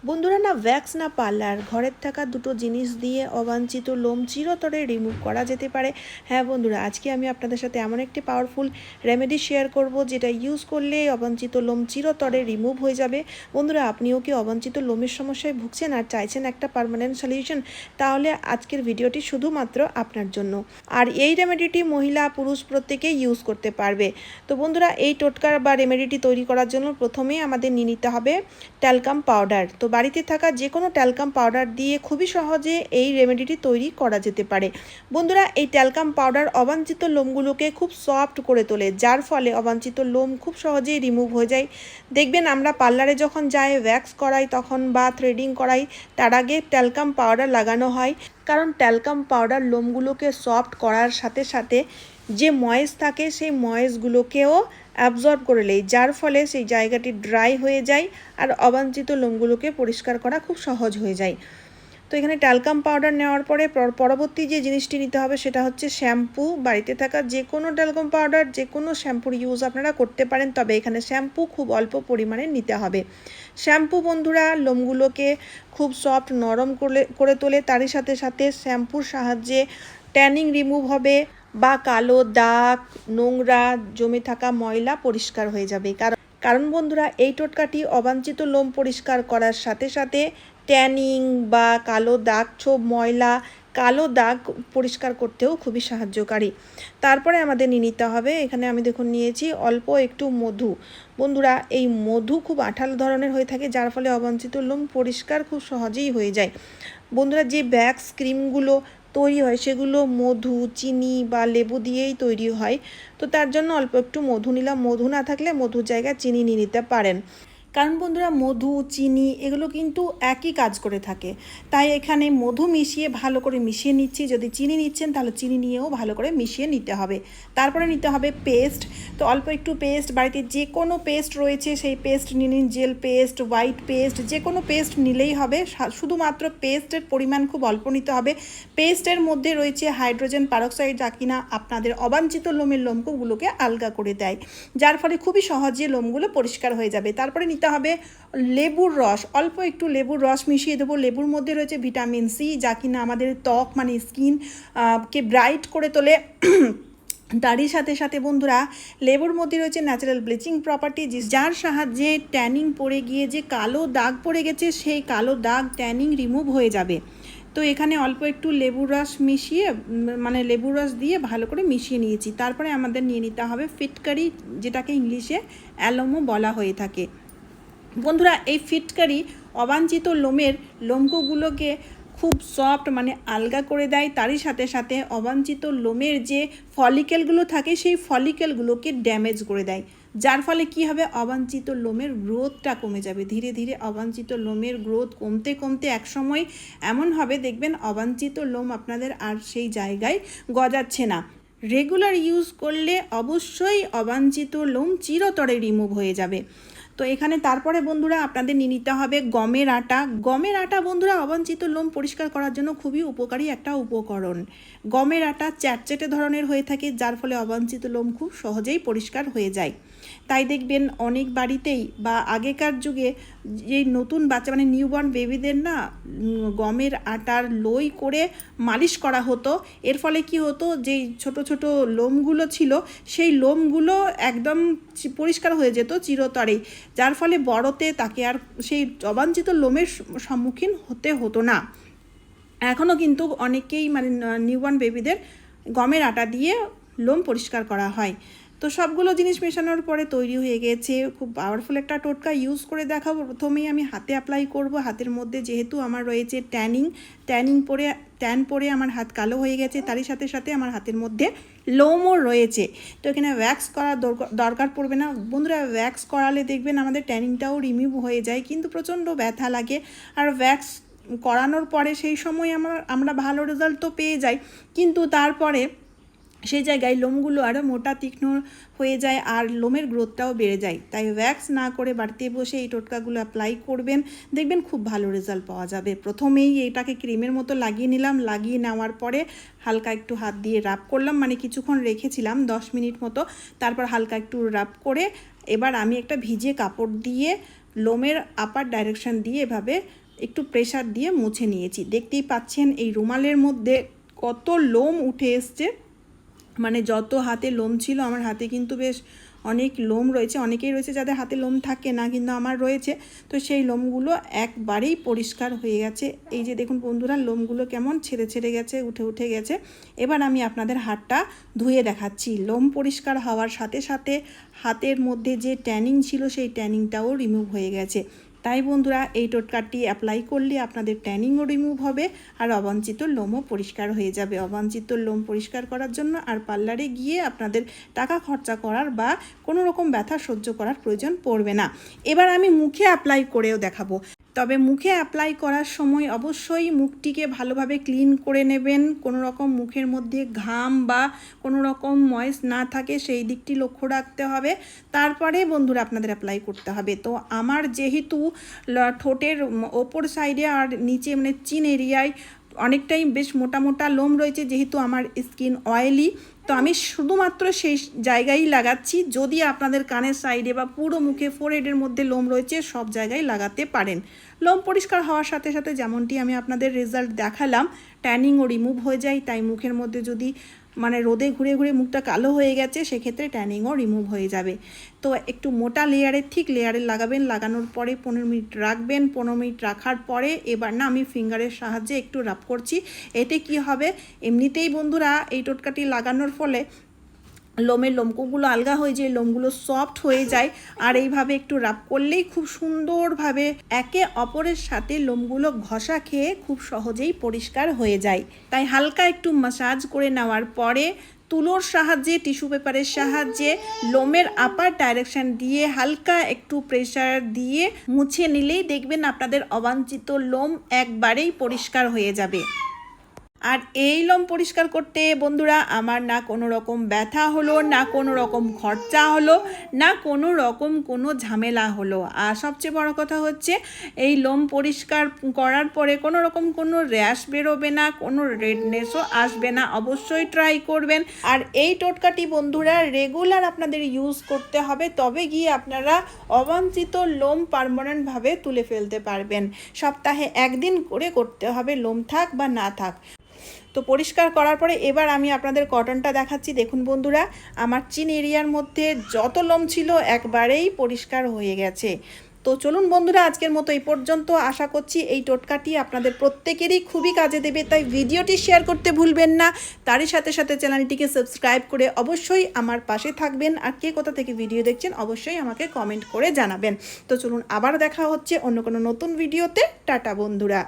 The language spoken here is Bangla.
বন্ধুরা না ভ্যাক্স না পার্লার ঘরের থাকা দুটো জিনিস দিয়ে অবাঞ্ছিত লোম চিরতরে রিমুভ করা যেতে পারে। হ্যাঁ বন্ধুরা, আজকে আমি আপনাদের সাথে এমন একটি পাওয়ারফুল রেমেডি শেয়ার করব যেটা ইউজ করলে অবাঞ্ছিত লোম চিরতরে রিমুভ হয়ে যাবে। বন্ধুরা, আপনিও কি অবাঞ্ছিত লোমের সমস্যায় ভুগছেন আর চাইছেন একটা পার্মানেন্ট সলিউশন? তাহলে আজকের ভিডিওটি শুধুমাত্র আপনার জন্য। আর এই রেমেডিটি মহিলা পুরুষ প্রত্যেকেই ইউজ করতে পারবে। তো বন্ধুরা, এই টোটকা বা রেমেডিটি তৈরি করার জন্য প্রথমেই আমাদের নিয়ে নিতে হবে ট্যালকাম পাউডার। তো বাড়িতে থাকা যে কোনো ট্যালকাম পাউডার দিয়ে খুবই সহজে এই রেমেডিটি তৈরি করা যেতে পারে। বন্ধুরা, এই ট্যালকাম পাউডার অবাঞ্ছিত লোমগুলোকে খুব সফট করে তোলে, যার ফলে অবাঞ্ছিত লোম খুব সহজেই রিমুভ হয়ে যায়। দেখবেন আমরা পার্লারে যখন যাই ওয়্যাক্স করাই তখন বা থ্রেডিং করাই, তার আগে ট্যালকাম পাউডার লাগানো হয়, কারণ ট্যালকাম পাউডার লোমগুলোকে সফট করার সাথে সাথে যে ময়েস থাকে সেই ময়েসগুলোকেও অ্যাবজর্ব করে নেয়, যার ফলে সেই জায়গাটি ড্রাই হয়ে যায় আর অবাঞ্ছিত লোমগুলোকে পরিষ্কার করা খুব সহজ হয়ে যায়। তো এখানে ট্যালকাম পাউডার নেওয়ার পরে পরবর্তী যে জিনিসটি নিতে হবে সেটা হচ্ছে শ্যাম্পু। বাড়িতে থাকা যে কোনো ট্যালকাম পাউডার যে কোনো শ্যাম্পুর ইউজ আপনারা করতে পারেন, তবে এখানে শ্যাম্পু খুব অল্প পরিমাণে নিতে হবে। শ্যাম্পু বন্ধুরা লোমগুলোকে খুব সফট নরম করে তোলে, তারই সাথে সাথে শ্যাম্পুর সাহায্যে ট্যানিং রিমুভ হবে বা কালো দাগ, নোংরা জমে থাকা ময়লা পরিষ্কার হয়ে যাবে। কারণ বন্ধুরা, এই টোটকাটি অবাঞ্ছিত লোম পরিষ্কার করার সাথে সাথে ট্যানিং বা কালো দাগ ছোপ ময়লা কালো দাগ পরিষ্কার করতেও খুবই সাহায্যকারী। তারপরে আমাদের নিয়ে নিতে হবে, এখানে আমি দেখুন নিয়েছি অল্প একটু মধু। বন্ধুরা, এই মধু খুব আঠালো ধরনের হয়ে থাকে, যার ফলে অবাঞ্ছিত লোম পরিষ্কার খুব সহজেই হয়ে যায়। বন্ধুরা, যে ভ্যাক্স ক্রিমগুলো তৈরি হয় সেগুলো মধু, চিনি বা লেবু দিয়েই তৈরি হয়। তো তার জন্য অল্প একটু মধু নিলাম। মধু না থাকলে মধুর জায়গায় চিনি নিয়ে নিতে পারেন, কারণ বন্ধুরা মধু চিনি এগুলো কিন্তু একই কাজ করে থাকে। তাই এখানে মধু মিশিয়ে ভালো করে মিশিয়ে নিচ্ছি। যদি চিনি নিচ্ছেন তাহলে চিনি নিয়েও ভালো করে মিশিয়ে নিতে হবে। তারপরে নিতে হবে পেস্ট। তো অল্প একটু পেস্ট, বাড়িতে যে কোনো পেস্ট রয়েছে সেই পেস্ট নিয়ে নিন। জেল পেস্ট, হোয়াইট পেস্ট, যে কোনো পেস্ট নিলেই হবে। শুধুমাত্র পেস্টের পরিমাণ খুব অল্প নিতে হবে। পেস্টের মধ্যে রয়েছে হাইড্রোজেন পারক্সাইড, যা কিনা আপনাদের অবাঞ্ছিত লোমের লোমকূপগুলোকে আলগা করে দেয়, যার ফলে খুবই সহজে লোমগুলো পরিষ্কার হয়ে যাবে। তারপরে নিতে হবে লেবুর রস। অল্প একটু লেবুর রস মিশিয়ে দেবো। লেবুর মধ্যে রয়েছে ভিটামিন সি, যা কিনা আমাদের ত্বক মানে স্কিন কে ব্রাইট করে তোলে। তারই সাথে সাথে বন্ধুরা লেবুর মধ্যে রয়েছে ন্যাচারাল ব্লিচিং প্রপার্টি, যার সাহায্যে ট্যানিং পড়ে গিয়ে যে কালো দাগ পড়ে গেছে সেই কালো দাগ ট্যানিং রিমুভ হয়ে যাবে। তো এখানে অল্প একটু লেবুর রস মিশিয়ে মানে লেবুর রস দিয়ে ভালো করে মিশিয়ে নিয়েছি। তারপরে আমাদের নিয়ে নিতে হবে ফিটকারি, যেটাকে ইংলিশে অ্যালোমো বলা হয়ে থাকে। বন্ধুরা, এই ফিটকারি অবাঞ্ছিত লোমের লোমকূপগুলোকে খুব সফট মানে আলগা করে দেয়, তারই সাথে সাথে অবাঞ্ছিত লোমের যে ফলিকেলগুলো থাকে সেই ফলিকেলগুলোকে ড্যামেজ করে দেয়, যার ফলে কি হবে, অবাঞ্ছিত লোমের গ্রোথটা কমে যাবে। ধীরে ধীরে অবাঞ্ছিত লোমের গ্রোথ কমতে কমতে একসময় এমন হবে দেখবেন অবাঞ্ছিত লোম আপনাদের আর সেই জায়গায় গজাচ্ছে না। রেগুলার ইউজ করলে অবশ্যই অবাঞ্ছিত লোম চিরতরে রিমুভ হয়ে যাবে। তো এখানে তারপরে বন্ধুরা আপনাদের নিয়ে নিতে হবে গমের আটা। গমের আটা বন্ধুরা অবাঞ্ছিত লোম পরিষ্কার করার জন্য খুবই উপকারী একটা উপকরণ। গমের আটা চ্যাটচ্যাটে ধরনের হয়ে থাকে, যার ফলে অবাঞ্ছিত লোম খুব সহজেই পরিষ্কার হয়ে যায়। তাই দেখবেন অনেক বাড়িতেই বা আগেকার যুগে যে নতুন বাচ্চা মানে নিউবর্ন বেবিদের না গমের আটার লই করে মালিশ করা হতো। এর ফলে কি হতো, যেই ছোট ছোট লোমগুলো ছিল সেই লোমগুলো একদম পরিষ্কার হয়ে যেত চিরতরেই, যার ফলে বড়তে তাকে আর সেই অবাঞ্ছিত লোমের সম্মুখীন হতে হতো না। এখনও কিন্তু অনেকেই মানে নিউবর্ন বেবিদের গমের আটা দিয়ে লোম পরিষ্কার করা হয়। তো সবগুলো জিনিস মেশানোর পরে তৈরি হয়ে গেছে খুব পাওয়ারফুল একটা টোটকা। ইউজ করে দেখাবো। প্রথমেই আমি হাতে অ্যাপ্লাই করব। হাতের মধ্যে যেহেতু আমার রয়েছে ট্যান পরে আমার হাত কালো হয়ে গেছে, তারই সাথে সাথে আমার হাতের মধ্যে লোমও রয়েছে। তো এখানে ওয়্যাক্স করার দরকার পড়বে না বন্ধুরা। ওয়্যাক্স করালে দেখবেন আমাদের ট্যানিংটাও রিমুভ হয়ে যায়, কিন্তু প্রচণ্ড ব্যথা লাগে। আর ওয়্যাক্স করানোর পরে সেই সময় আমরা ভালো রেজাল্ট তো পেয়ে যাই, কিন্তু তারপরে সেই জায়গায় লোমগুলো আরও মোটা তীক্ষ্ণ হয়ে যায় আর লোমের গ্রোথটাও বেড়ে যায়। তাই ওয়্যাক্স না করে বাড়িতে বসে এই টোটকাগুলো অ্যাপ্লাই করবেন, দেখবেন খুব ভালো রেজাল্ট পাওয়া যাবে। প্রথমেই এটাকে ক্রিমের মতো লাগিয়ে নিলাম। লাগিয়ে নেওয়ার পরে হালকা একটু হাত দিয়ে রাব করলাম, মানে কিছুক্ষণ রেখেছিলাম 10 মিনিট মতো। তারপর হালকা একটু রাব করে এবার আমি একটা ভিজে কাপড় দিয়ে লোমের আপার ডাইরেকশন দিয়ে এভাবে একটু প্রেসার দিয়ে মুছে নিয়েছি। দেখতেই পাচ্ছেন এই রুমালের মধ্যে কত লোম উঠে এসছে, মানে যত হাতে লোম ছিল, আমার হাতে কিন্তু বেশ অনেক লোম রয়েছে, অনেকেই রয়েছে যাদের হাতে লোম থাকে না, কিন্তু আমার রয়েছে। তো সেই লোমগুলো একবারেই পরিষ্কার হয়ে গেছে। এই যে দেখুন বন্ধুরা, লোমগুলো কেমন ছেড়ে ছেড়ে গেছে, উঠে উঠে গেছে। এবার আমি আপনাদের হাতটা ধুয়ে দেখাচ্ছি। লোম পরিষ্কার হওয়ার সাথে সাথে হাতের মধ্যে যে ট্যানিং ছিল সেই ট্যানিংটাও রিমুভ হয়ে গেছে। তাই বন্ধুরা, এই টোটকাটি অ্যাপ্লাই করলে আপনাদের ট্যানিংও রিমুভ হবে আর অবাঞ্ছিত লোমও পরিষ্কার হয়ে যাবে। অবাঞ্ছিত লোম পরিষ্কার করার জন্য আর পার্লারে গিয়ে আপনাদের টাকা খরচা করার বা কোনো রকম ব্যথা সহ্য করার প্রয়োজন পড়বে না। এবার আমি মুখে অ্যাপ্লাই করেও দেখাবো। তবে মুখে অ্যাপ্লাই করার সময় অবশ্যই মুখটিকে ভালোভাবে ক্লিন করে নেবেন, কোনো রকম মুখের মধ্যে ঘাম বা কোনো রকম ময়েস না থাকে সেই দিকটি লক্ষ্য রাখতে হবে। তারপরে বন্ধুরা আপনাদের অ্যাপ্লাই করতে হবে। তো আমার যেহেতু ঠোঁটের ওপর সাইডে আর নিচে মানে চিন এরিয়ায় অনেকটাই বেশ মোটা মোটা লোম রয়েছে, যেহেতু আমার স্কিন অয়েলি, তো আমি শুধুমাত্র সেই জায়গায় লাগাচ্ছি। যদি আপনাদের কানের সাইডে বা পুরো মুখে ফোরহেডের মধ্যে লোম রয়েছে সব জায়গায় লাগাতে পারেন। লোম পরিষ্কার হওয়ার সাথে সাথে যেমনটি আমি আপনাদের রেজাল্ট দেখালাম, ট্যানিংও রিমুভ হয়ে যায়। তাই মুখের মধ্যে যদি মানে রোদে ঘুরে ঘুরে মুখটা কালো হয়ে গেছে সেক্ষেত্রে ট্যানিংও রিমুভ হয়ে যাবে। তো একটু মোটা লেয়ারে, ঠিক লেয়ারে লাগাবেন। লাগানোর পরে 15 মিনিট রাখবেন। 15 মিনিট রাখার পরে এবার না আমি ফিঙ্গারের সাহায্যে একটু রাব করছি। এতে কি হবে, এমনিতেই বন্ধুরা এই টোটকাটি লাগানোর ফলে লোমের লোমকূপগুলো আলগা হয়ে যায়, লোমগুলো সফট হয়ে যায়। আর এইভাবে একটু রাব করলেই খুব সুন্দরভাবে একে অপরের সাথে লোমগুলো ঘষা খেয়ে খুব সহজেই পরিষ্কার হয়ে যায়। তাই হালকা একটু ম্যাসাজ করে নেওয়ার পরে তুলোর সাহায্যে, টিস্যু পেপারের সাহায্যে লোমের আপার ডাইরেকশন দিয়ে হালকা একটু প্রেসার দিয়ে মুছে নিলেই দেখবেন আপনাদের অবাঞ্ছিত লোম একবারেই পরিষ্কার হয়ে যাবে। আর এই লোম পরিষ্কার করতে বন্ধুরা আমার না কোনো রকম ব্যথা হলো, না কোনো রকম খরচা হলো, না কোনো রকম কোনো ঝামেলা হলো। আর সবচেয়ে বড় কথা হচ্ছে এই লোম পরিষ্কার করার পরে কোনো রকম কোনো র্যাশ বেরোবে না, কোনো রেডনেসও আসবে না। অবশ্যই ট্রাই করবেন। আর এই টোটকাটি বন্ধুরা রেগুলার আপনাদের ইউজ করতে হবে, তবে গিয়ে আপনারা অবাঞ্ছিত লোম পার্মানেন্টভাবে তুলে ফেলতে পারবেন। সপ্তাহে একদিন করে করতে হবে, লোম থাক বা না থাক। তো পরিষ্কার করার পরে এবার আমি আপনাদের কটনটা দেখাচ্ছি। দেখুন বন্ধুরা, আমার চিন এরিয়ার মধ্যে যত লোম ছিল একবারেই পরিষ্কার হয়ে গেছে। তো চলুন বন্ধুরা, আজকের মতো এই পর্যন্ত। আশা করছি এই টোটকাটি আপনাদের প্রত্যেকেরই খুবই কাজে দেবে। তাই ভিডিওটি শেয়ার করতে ভুলবেন না। তারই সাথে সাথে চ্যানেলটিকে সাবস্ক্রাইব করে অবশ্যই আমার পাশে থাকবেন। আর কে কোথা থেকে ভিডিও দেখছেন অবশ্যই আমাকে কমেন্ট করে জানাবেন। তো চলুন, আবার দেখা হচ্ছে অন্য কোনো নতুন ভিডিওতে। টাটা বন্ধুরা।